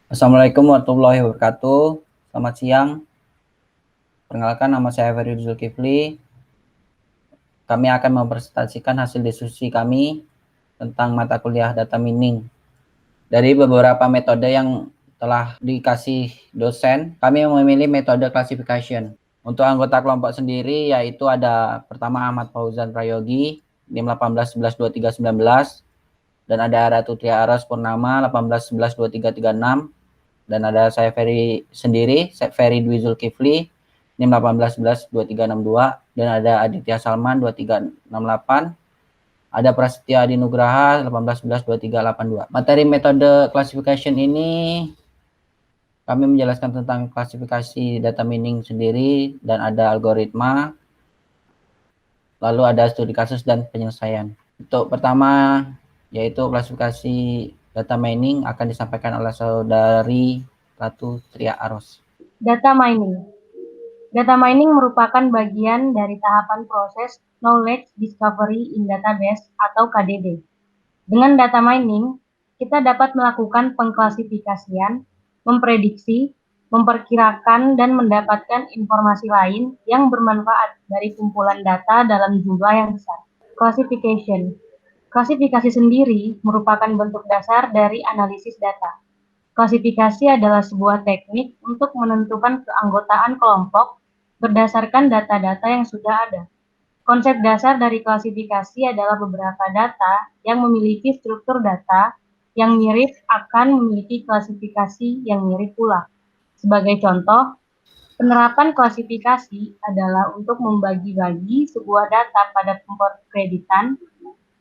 Assalamualaikum warahmatullahi wabarakatuh. Selamat siang. Perkenalkan, nama saya Ferry Zulkifli. Kami akan mempresentasikan hasil diskusi kami tentang mata kuliah data mining. Dari beberapa metode yang telah dikasih dosen, kami memilih metode classification. Untuk anggota kelompok sendiri yaitu ada pertama Ahmad Fauzan Prayogi, NIM 18112319, dan ada Ratu Tria Aras Purnama 18112336, dan ada saya Ferry sendiri, saya Ferry Dwi Zulkifli, NIM 18112362, dan ada Aditya Salman 2368, ada Prasetya Adi Nugraha 18112382. Materi metode classification ini kami menjelaskan tentang klasifikasi data mining sendiri dan ada algoritma, lalu ada studi kasus dan penyelesaian. Untuk pertama yaitu klasifikasi data mining akan disampaikan oleh saudari Ratu Tria Aros. Data mining. Data mining merupakan bagian dari tahapan proses Knowledge Discovery in Database atau KDD. Dengan data mining, kita dapat melakukan pengklasifikasian, memprediksi, memperkirakan, dan mendapatkan informasi lain yang bermanfaat dari kumpulan data dalam jumlah yang besar. Classification. Klasifikasi sendiri merupakan bentuk dasar dari analisis data. Klasifikasi adalah sebuah teknik untuk menentukan keanggotaan kelompok berdasarkan data-data yang sudah ada. Konsep dasar dari klasifikasi adalah beberapa data yang memiliki struktur data yang mirip akan memiliki klasifikasi yang mirip pula. Sebagai contoh, penerapan klasifikasi adalah untuk membagi-bagi sebuah data pada pemrokreditan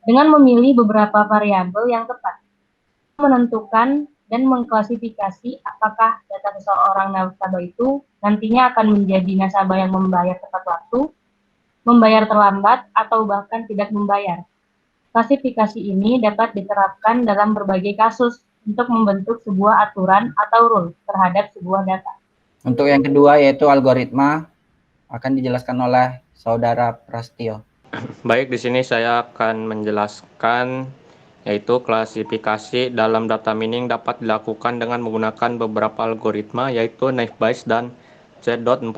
dengan memilih beberapa variabel yang tepat, menentukan dan mengklasifikasi apakah data seseorang nasabah itu nantinya akan menjadi nasabah yang membayar tepat waktu, membayar terlambat, atau bahkan tidak membayar. Klasifikasi ini dapat diterapkan dalam berbagai kasus untuk membentuk sebuah aturan atau rule terhadap sebuah data. Untuk yang kedua yaitu algoritma akan dijelaskan oleh saudara Prastio. Baik, di sini saya akan menjelaskan yaitu klasifikasi dalam data mining dapat dilakukan dengan menggunakan beberapa algoritma yaitu naive Bayes dan Z.45.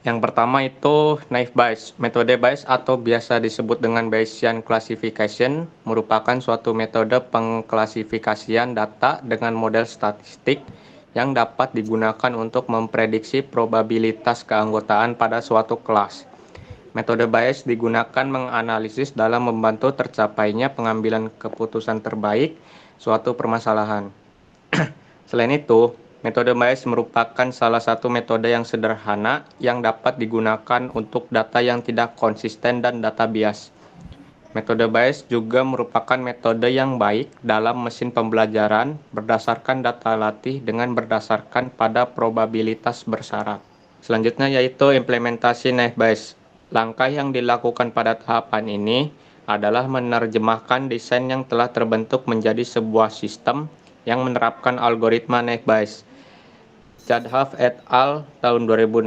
Yang pertama itu naive Bayes. Metode Bayes atau biasa disebut dengan Bayesian classification merupakan suatu metode pengklasifikasian data dengan model statistik yang dapat digunakan untuk memprediksi probabilitas keanggotaan pada suatu kelas. Metode Bayes digunakan menganalisis dalam membantu tercapainya pengambilan keputusan terbaik suatu permasalahan. Selain itu, metode Bayes merupakan salah satu metode yang sederhana yang dapat digunakan untuk data yang tidak konsisten dan data bias. Metode Bayes juga merupakan metode yang baik dalam mesin pembelajaran berdasarkan data latih dengan berdasarkan pada probabilitas bersyarat. Selanjutnya yaitu implementasi naive Bayes. Langkah yang dilakukan pada tahapan ini adalah menerjemahkan desain yang telah terbentuk menjadi sebuah sistem yang menerapkan algoritma naive Bayes. Jadhav et al. Tahun 2016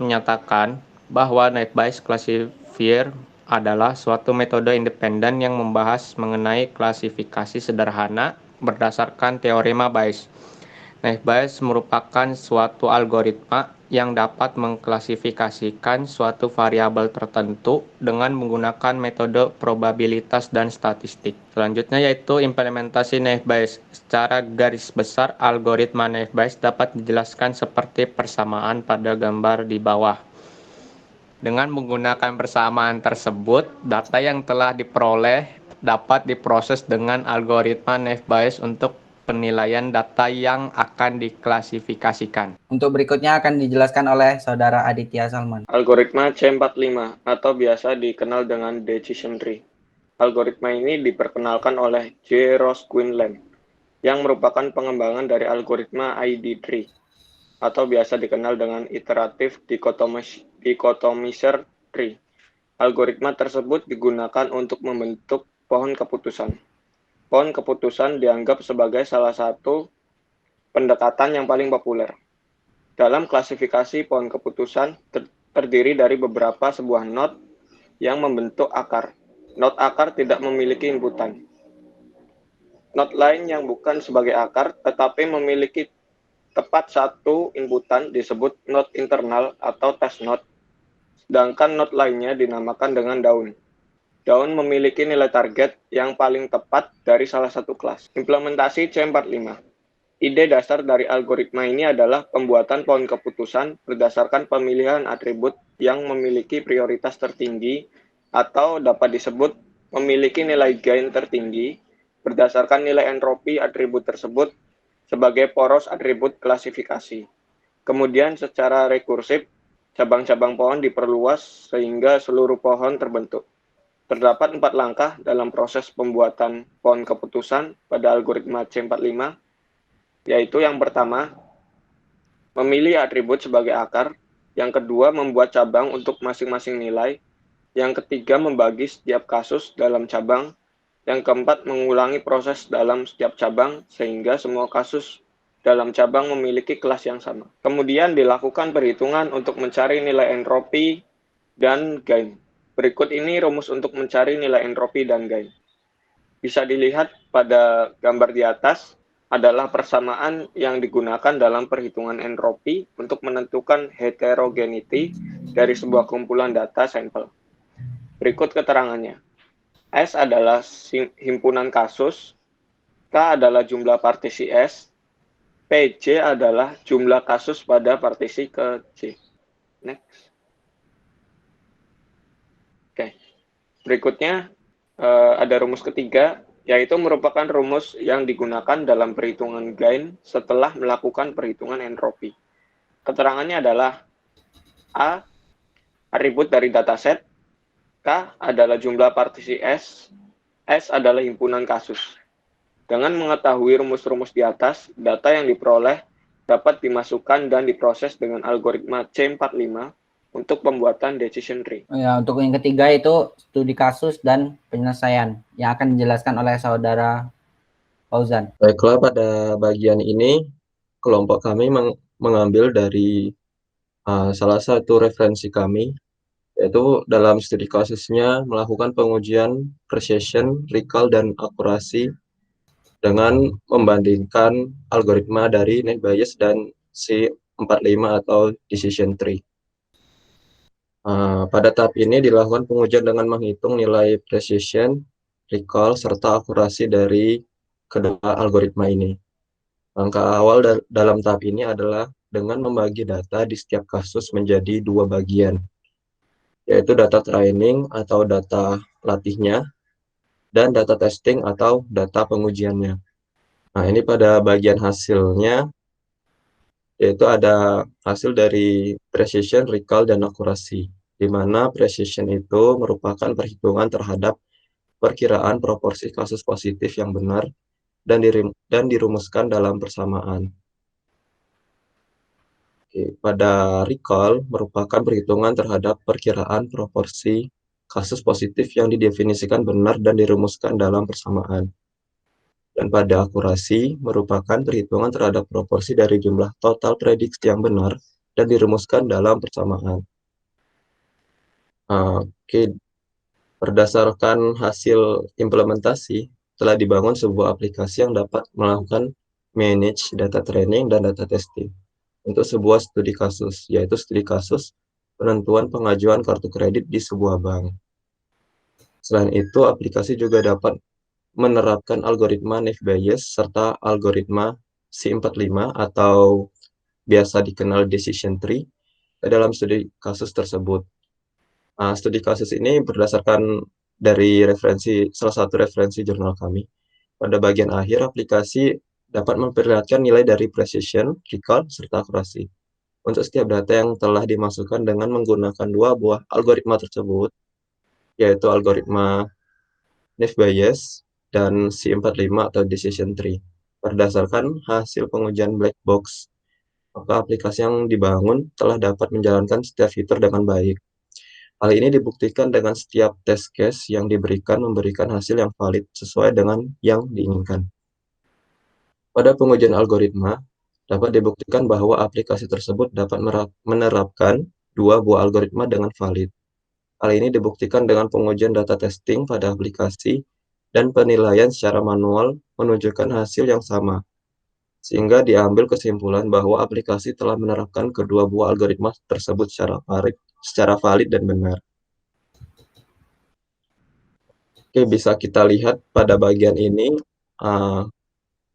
menyatakan bahwa naive Bayes classifier adalah suatu metode independen yang membahas mengenai klasifikasi sederhana berdasarkan teorema Bayes. Naive Bayes merupakan suatu algoritma yang dapat mengklasifikasikan suatu variabel tertentu dengan menggunakan metode probabilitas dan statistik. Selanjutnya yaitu implementasi naive Bayes. Secara garis besar, algoritma naive Bayes dapat dijelaskan seperti persamaan pada gambar di bawah. Dengan menggunakan persamaan tersebut, data yang telah diperoleh dapat diproses dengan algoritma naive Bayes untuk penilaian data yang akan diklasifikasikan. Untuk berikutnya akan dijelaskan oleh saudara Aditya Salman. Algoritma C45 atau biasa dikenal dengan decision tree. Algoritma ini diperkenalkan oleh J. Ross Quinlan yang merupakan pengembangan dari algoritma ID tree atau biasa dikenal dengan iterative dichotomizer tree. Algoritma tersebut digunakan untuk membentuk pohon keputusan. Pohon keputusan dianggap sebagai salah satu pendekatan yang paling populer. Dalam klasifikasi pohon keputusan terdiri dari beberapa sebuah node yang membentuk akar. Node akar tidak memiliki inputan. Node lain yang bukan sebagai akar tetapi memiliki Tepat satu inputan disebut node internal atau test node, sedangkan node lainnya dinamakan dengan daun. Daun memiliki nilai target yang paling tepat dari salah satu kelas. Implementasi C45. Ide dasar dari algoritma ini adalah pembuatan pohon keputusan berdasarkan pemilihan atribut yang memiliki prioritas tertinggi atau dapat disebut memiliki nilai gain tertinggi berdasarkan nilai entropi atribut tersebut sebagai poros atribut klasifikasi. Kemudian secara rekursif, cabang-cabang pohon diperluas sehingga seluruh pohon terbentuk. Terdapat 4 langkah dalam proses pembuatan pohon keputusan pada algoritma C45, yaitu yang pertama, memilih atribut sebagai akar, yang kedua, membuat cabang untuk masing-masing nilai, yang ketiga, membagi setiap kasus dalam cabang, yang keempat, mengulangi proses dalam setiap cabang sehingga semua kasus dalam cabang memiliki kelas yang sama. Kemudian dilakukan perhitungan untuk mencari nilai entropi dan gain. Berikut ini rumus untuk mencari nilai entropi dan gain. Bisa dilihat pada gambar di atas adalah persamaan yang digunakan dalam perhitungan entropi untuk menentukan heterogeneity dari sebuah kumpulan data sampel. Berikut keterangannya. S adalah himpunan kasus, K adalah jumlah partisi S, PJ adalah jumlah kasus pada partisi ke J. Next. Oke. Berikutnya ada rumus ketiga, yaitu merupakan rumus yang digunakan dalam perhitungan gain setelah melakukan perhitungan entropi. Keterangannya adalah A, atribut dari dataset, K adalah jumlah partisi S adalah himpunan kasus. Dengan mengetahui rumus-rumus di atas, data yang diperoleh dapat dimasukkan dan diproses dengan algoritma C45 untuk pembuatan decision tree. Ya, untuk yang ketiga itu studi kasus dan penyelesaian yang akan dijelaskan oleh saudara Fauzan. Baiklah, pada bagian ini kelompok kami mengambil dari salah satu referensi kami, yaitu dalam studi kasusnya melakukan pengujian precision, recall, dan akurasi dengan membandingkan algoritma dari Naive Bayes dan C45 atau decision tree. Pada tahap ini dilakukan pengujian dengan menghitung nilai precision, recall, serta akurasi dari kedua algoritma ini. Langkah awal dalam tahap ini adalah dengan membagi data di setiap kasus menjadi dua bagian, yaitu data training atau data latihnya, dan data testing atau data pengujiannya. Nah, ini pada bagian hasilnya, yaitu ada hasil dari precision, recall, dan akurasi, di mana precision itu merupakan perhitungan terhadap perkiraan proporsi kasus positif yang benar dan dirumuskan dalam persamaan. Pada recall merupakan perhitungan terhadap perkiraan proporsi kasus positif yang didefinisikan benar dan dirumuskan dalam persamaan. Dan pada akurasi merupakan perhitungan terhadap proporsi dari jumlah total prediksi yang benar dan dirumuskan dalam persamaan. Berdasarkan hasil implementasi, telah dibangun sebuah aplikasi yang dapat melakukan manage data training dan data testing untuk sebuah studi kasus, yaitu studi kasus penentuan pengajuan kartu kredit di sebuah bank. Selain itu, aplikasi juga dapat menerapkan algoritma Naive Bayes serta algoritma C45 atau biasa dikenal decision tree dalam studi kasus tersebut. Studi kasus ini berdasarkan dari salah satu referensi jurnal kami. Pada bagian akhir, aplikasi dapat memperlihatkan nilai dari precision, recall, serta akurasi. Untuk setiap data yang telah dimasukkan dengan menggunakan dua buah algoritma tersebut, yaitu algoritma Naive Bayes dan C45 atau decision tree. Berdasarkan hasil pengujian black box, maka aplikasi yang dibangun telah dapat menjalankan setiap fitur dengan baik. Hal ini dibuktikan dengan setiap test case yang memberikan hasil yang valid sesuai dengan yang diinginkan. Pada pengujian algoritma, dapat dibuktikan bahwa aplikasi tersebut dapat menerapkan dua buah algoritma dengan valid. Hal ini dibuktikan dengan pengujian data testing pada aplikasi dan penilaian secara manual menunjukkan hasil yang sama. sehingga diambil kesimpulan bahwa aplikasi telah menerapkan kedua buah algoritma tersebut secara valid dan benar. Oke, bisa kita lihat pada bagian ini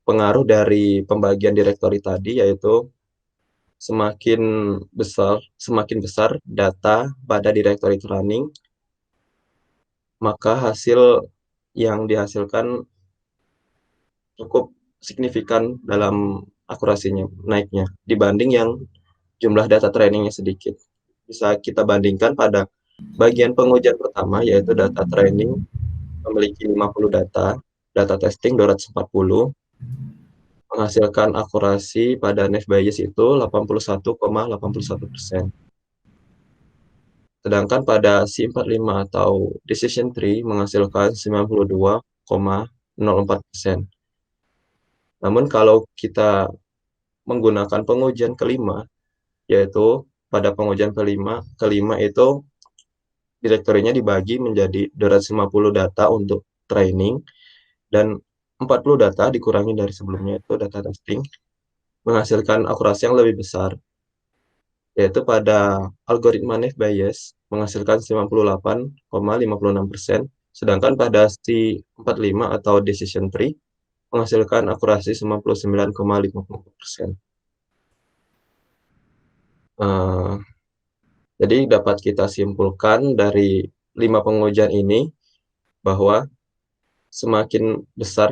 pengaruh dari pembagian direktori tadi, yaitu semakin besar data pada directory running, maka hasil yang dihasilkan cukup signifikan dalam akurasinya naiknya dibanding yang jumlah data trainingnya sedikit. Bisa kita bandingkan pada bagian pengujian pertama, yaitu data training memiliki 50 data testing 240, menghasilkan akurasi pada naive Bayes itu 81,81%. Sedangkan pada C45 atau decision tree menghasilkan 92,04%. Namun kalau kita menggunakan pengujian kelima, yaitu pada pengujian kelima itu direktorinya dibagi menjadi 250 data untuk training dan 40 data dikurangi dari sebelumnya itu data testing, menghasilkan akurasi yang lebih besar, yaitu pada algoritma naive Bayes menghasilkan 98,56%, sedangkan pada C45 atau decision tree menghasilkan akurasi 99,50%. Jadi dapat kita simpulkan dari 5 pengujian ini bahwa semakin besar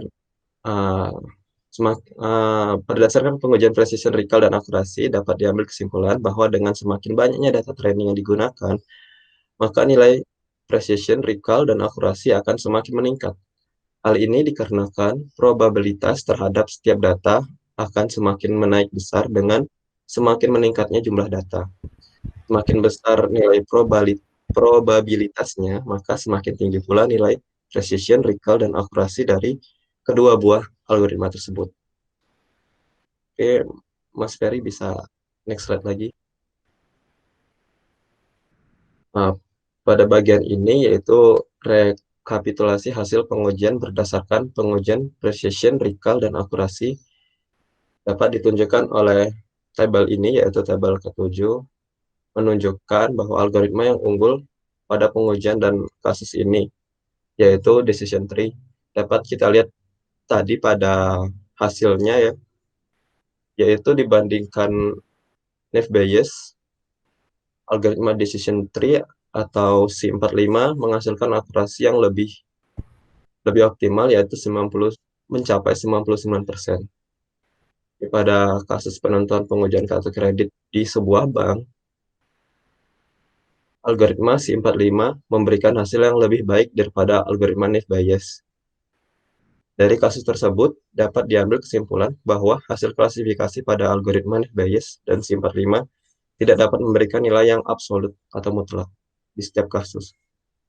berdasarkan pengujian precision, recall, dan akurasi dapat diambil kesimpulan bahwa dengan semakin banyaknya data training yang digunakan, maka nilai precision, recall, dan akurasi akan semakin meningkat. Hal ini dikarenakan probabilitas terhadap setiap data akan semakin menaik besar dengan semakin meningkatnya jumlah data. Semakin besar nilai probabilitasnya, maka semakin tinggi pula nilai precision, recall, dan akurasi dari kedua buah algoritma tersebut. Oke, Mas Ferry bisa next slide lagi. Nah, pada bagian ini yaitu rekapitulasi hasil pengujian berdasarkan pengujian precision, recall, dan akurasi dapat ditunjukkan oleh tabel ini, yaitu tabel ke-7, menunjukkan bahwa algoritma yang unggul pada pengujian dan kasus ini, yaitu decision tree, dapat kita lihat tadi pada hasilnya ya, yaitu dibandingkan naive Bayes, algoritma decision tree atau C45 menghasilkan akurasi yang lebih optimal, yaitu mencapai 99%. Pada kasus penentuan pengujian kartu kredit di sebuah bank, algoritma C45 memberikan hasil yang lebih baik daripada algoritma naive Bayes. Dari kasus tersebut, dapat diambil kesimpulan bahwa hasil klasifikasi pada algoritma naive Bayes dan C45 tidak dapat memberikan nilai yang absolut atau mutlak di setiap kasus.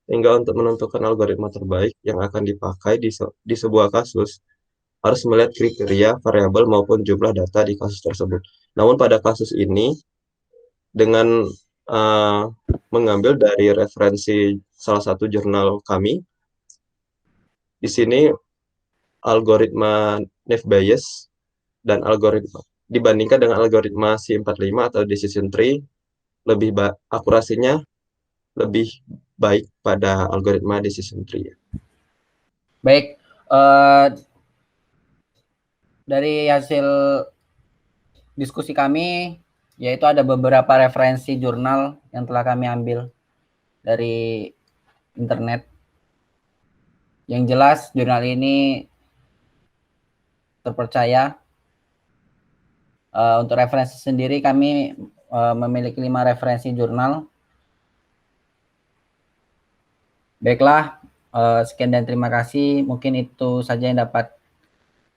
Sehingga untuk menentukan algoritma terbaik yang akan dipakai di sebuah kasus, harus melihat kriteria, variabel, maupun jumlah data di kasus tersebut. Namun pada kasus ini, dengan mengambil dari referensi salah satu jurnal kami, di sini algoritma naive Bayes dan algoritma dibandingkan dengan algoritma C45 atau decision tree, akurasinya lebih baik pada algoritma decision tree. Baik, dari hasil diskusi kami, yaitu ada beberapa referensi jurnal yang telah kami ambil dari internet. Yang jelas jurnal ini terpercaya. Untuk referensi sendiri kami memiliki 5 referensi jurnal. Baiklah, sekian dan terima kasih. Mungkin itu saja yang dapat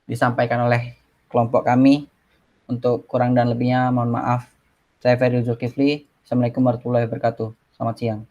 disampaikan oleh kelompok kami. Untuk kurang dan lebihnya mohon maaf. Saya Ferry Zulkifli. Assalamualaikum warahmatullahi wabarakatuh. Selamat siang.